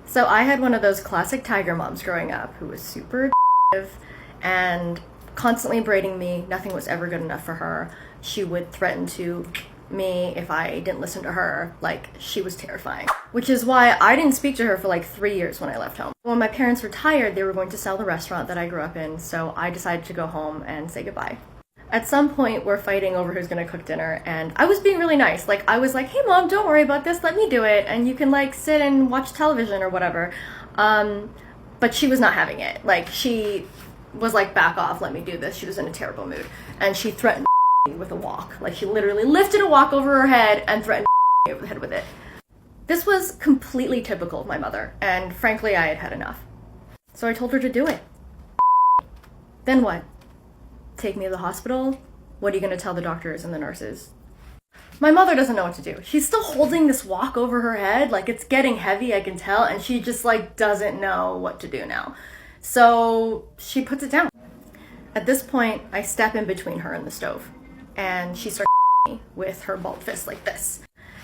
So I had one of those classic tiger moms growing up who was super and constantly berating me. Nothing was ever good enough for her. She would threaten to me if I didn't listen to her. Like, she was terrifying. Which is why I didn't speak to her for like 3 years when I left home. When my parents retired, they were going to sell the restaurant that I grew up in, so I decided to go home and say goodbye. At some point, we're fighting over who's gonna cook dinner, and I was being really nice. Like, I was like, hey mom, don't worry about this, let me do it, and you can like sit and watch television or whatever. But she was not having it. Like, she was like, back off, let me do this. She was in a terrible mood. And she threatened me with a wok. Like, she literally lifted a wok over her head and threatened me over the head with it. This was completely typical of my mother, and frankly, I had had enough. So I told her to do it. Then what? Take me to the hospital? What are you going to tell the doctors and the nurses? My mother doesn't know what to do. She's still holding this wok over her head, like it's getting heavy, I can tell, and she just like doesn't know what to do now. So she puts it down. At this point, I step in between her and the stove, and she starts me with her balled fist like this.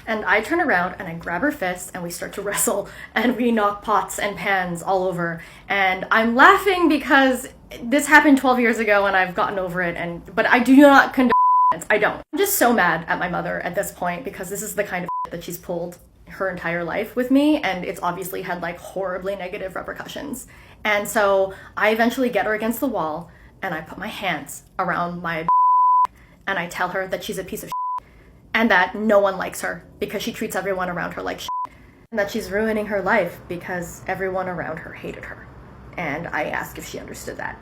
And I turn around and I grab her fist and we start to wrestle and we knock pots and pans all over. And I'm laughing because this happened 12 years ago and I've gotten over it, but I do not condone it. I don't. I'm just so mad at my mother at this point because this is the kind of that she's pulled her entire life with me, and it's obviously had like horribly negative repercussions. And so I eventually get her against the wall and I put my hands around my and I tell her that she's a piece of and that no one likes her because she treats everyone around her like and that she's ruining her life because everyone around her hated her. And I asked if she understood that.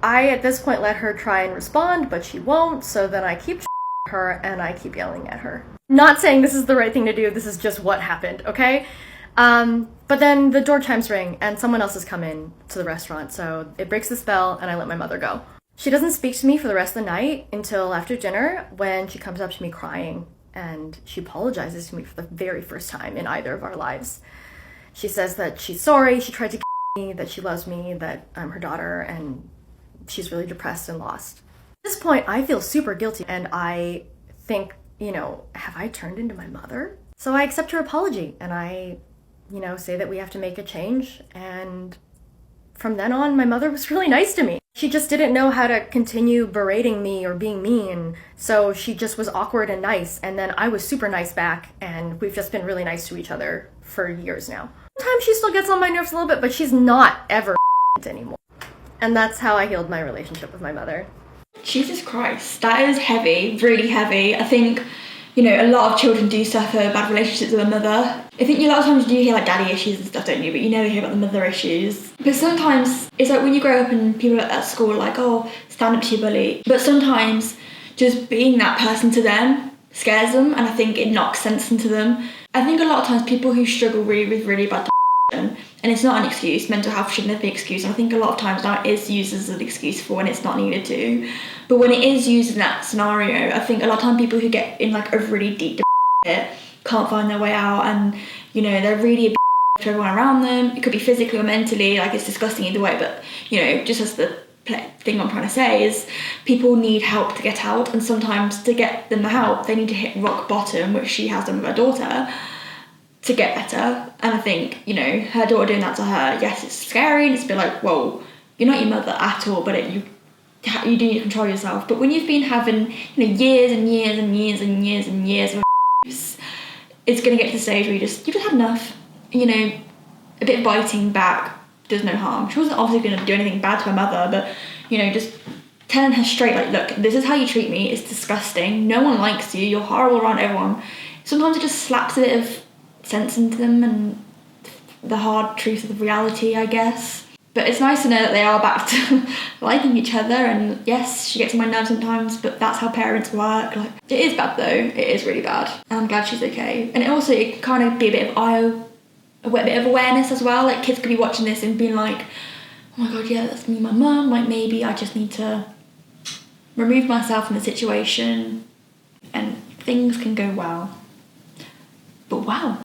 I, at this point, let her try and respond, but she won't, so then I keep her and I keep yelling at her. Not saying this is the right thing to do, this is just what happened, okay? But then the door chimes ring and someone else has come in to the restaurant, so it breaks the spell and I let my mother go. She doesn't speak to me for the rest of the night until after dinner when she comes up to me crying and she apologizes to me for the very first time in either of our lives. She says that she's sorry, she tried to me, that she loves me, that I'm her daughter, and she's really depressed and lost. At this point, I feel super guilty and I think, have I turned into my mother? So I accept her apology and I, say that we have to make a change, and from then on, my mother was really nice to me. She just didn't know how to continue berating me or being mean, so she just was awkward and nice, and then I was super nice back, and we've just been really nice to each other for years now. Sometimes she still gets on my nerves a little bit, but she's not ever anymore. And that's how I healed my relationship with my mother. Jesus Christ, that is heavy, really heavy. I think, a lot of children do suffer bad relationships with their mother. I think a lot of times you do hear like daddy issues and stuff, don't you? But you never hear about the mother issues. But sometimes it's like when you grow up and people at school are like, oh, stand up to your bully. But sometimes just being that person to them scares them, and I think it knocks sense into them. I think a lot of times people who struggle with really bad depression, and it's not an excuse, mental health shouldn't have been an excuse, and I think a lot of times now it is used as an excuse for when it's not needed to. But when it is used in that scenario, I think a lot of time people who get in like a really deep depression can't find their way out, and they're really a to everyone around them. It could be physically or mentally, like it's disgusting either way, but just as the thing I'm trying to say is people need help to get out, and sometimes to get them the help they need to hit rock bottom, which she has done with her daughter, to get better. And I think her daughter doing that to her, yes, it's scary and it's a bit like, whoa, you're not your mother at all, but you do need to control yourself. But when you've been having years and years and years and years and years of abuse, it's going to get to the stage where you've just had enough. A bit of biting back does no harm. She wasn't obviously going to do anything bad to her mother, but just telling her straight, like, look, this is how you treat me, it's disgusting, no one likes you, you're horrible around everyone. Sometimes it just slaps a bit of sense into them and the hard truth of the reality, I guess. But it's nice to know that they are back to liking each other, and yes, she gets on my nerves sometimes, but that's how parents work. Like, it is bad though, it is really bad, and I'm glad she's okay. And it kind of be a bit of awareness as well. Like, kids could be watching this and being like, oh my god, yeah, that's me, my mum, like maybe I just need to remove myself from the situation and things can go well. But wow,